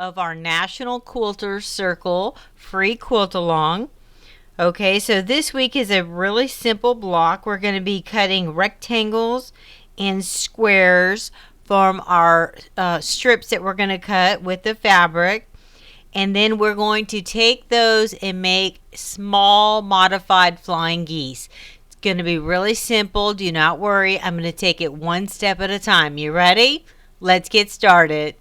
of our National Quilters Circle free quilt along. Okay, so this week is a really simple block. We're going to be cutting rectangles and squares from our strips that we're going to cut with the fabric. And then we're going to take those and make small modified flying geese. It's going to be really simple. Do not worry. I'm going to take it one step at a time. You ready? Let's get started.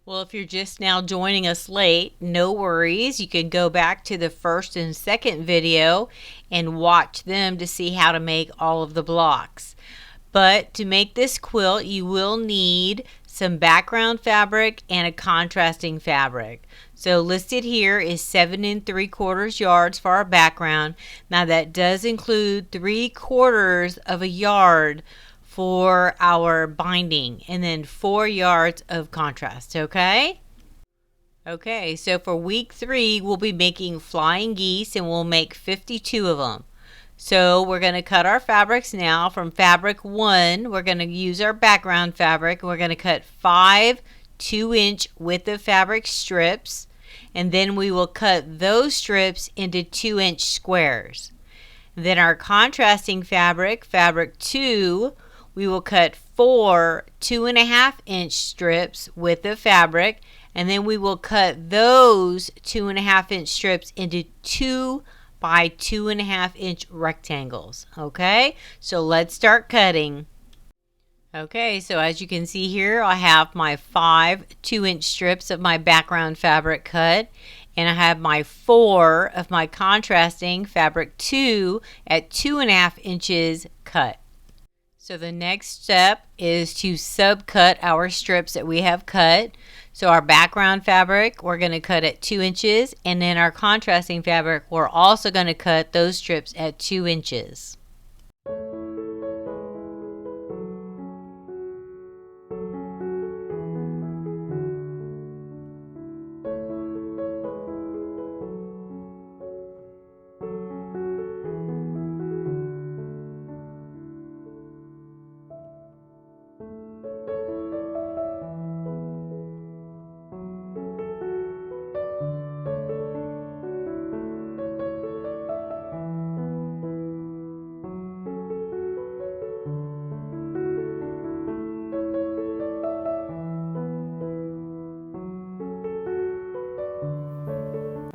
Well, if you're just now joining us late, no worries. You can go back to the first and second video and watch them to see how to make all of the blocks. But to make this quilt, you will need some background fabric and a contrasting fabric. So listed here is 7 3/4 yards for our background. Now that does include 3/4 of a yard for our binding and then 4 yards of contrast. Okay, so for week 3 we'll be making flying geese and we'll make 52 of them. So we're going to cut our fabrics now. From fabric 1 we're going to use our background fabric. We're going to cut 5 2-inch width of fabric strips, and then we will cut those strips into 2-inch squares. Then our contrasting fabric, fabric 2, we will cut 4 2.5-inch strips width of fabric, and then we will cut those 2.5-inch strips into 2 by 2.5-inch rectangles. Okay, so let's start cutting. Okay, so as you can see here, I have my 5 2-inch strips of my background fabric cut, and I have my 4 of my contrasting fabric 2 at 2.5 inches cut. So the next step is to subcut our strips that we have cut. So our background fabric, we're going to cut at 2 inches, and then our contrasting fabric, we're also going to cut those strips at 2 inches.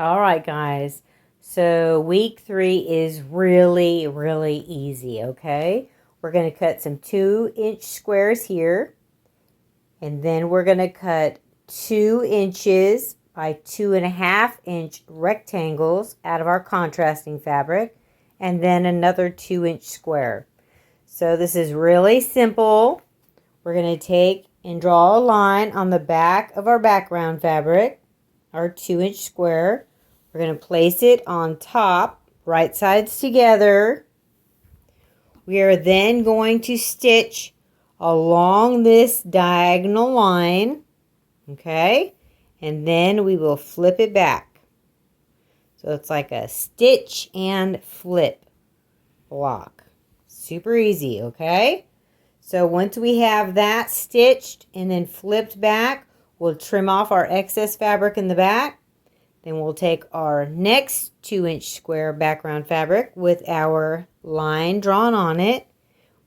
All right, guys, so week 3 is really easy. Okay, we're going to cut some 2-inch squares here, and then we're going to cut 2 inches by 2.5-inch rectangles out of our contrasting fabric, and then another 2-inch square. So this is really simple. We're going to take and draw a line on the back of our background fabric, our 2-inch square. We're going to place it on top, right sides together. We are then going to stitch along this diagonal line, okay? And then we will flip it back. So it's like a stitch and flip block. Super easy, okay? So once we have that stitched and then flipped back, we'll trim off our excess fabric in the back. Then we'll take our next 2-inch square background fabric with our line drawn on it.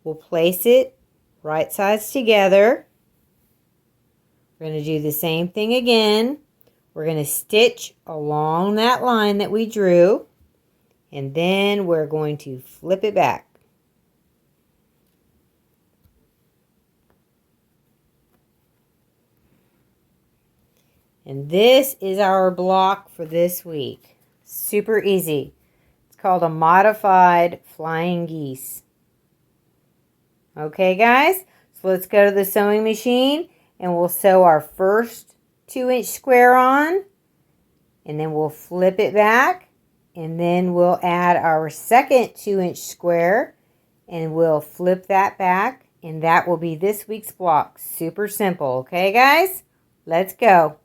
We'll place it right sides together. We're going to do the same thing again. We're going to stitch along that line that we drew, and then we're going to flip it back. And this is our block for this week. Super easy. It's called a modified flying geese. Okay, guys, so let's go to the sewing machine and we'll sew our first 2-inch square on, and then we'll flip it back, and then we'll add our second 2-inch square and we'll flip that back, and that will be this week's block. Super simple. Okay, guys, let's go.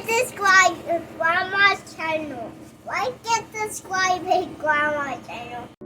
and subscribe to Grandma's channel. Like and subscribe to Grandma's channel.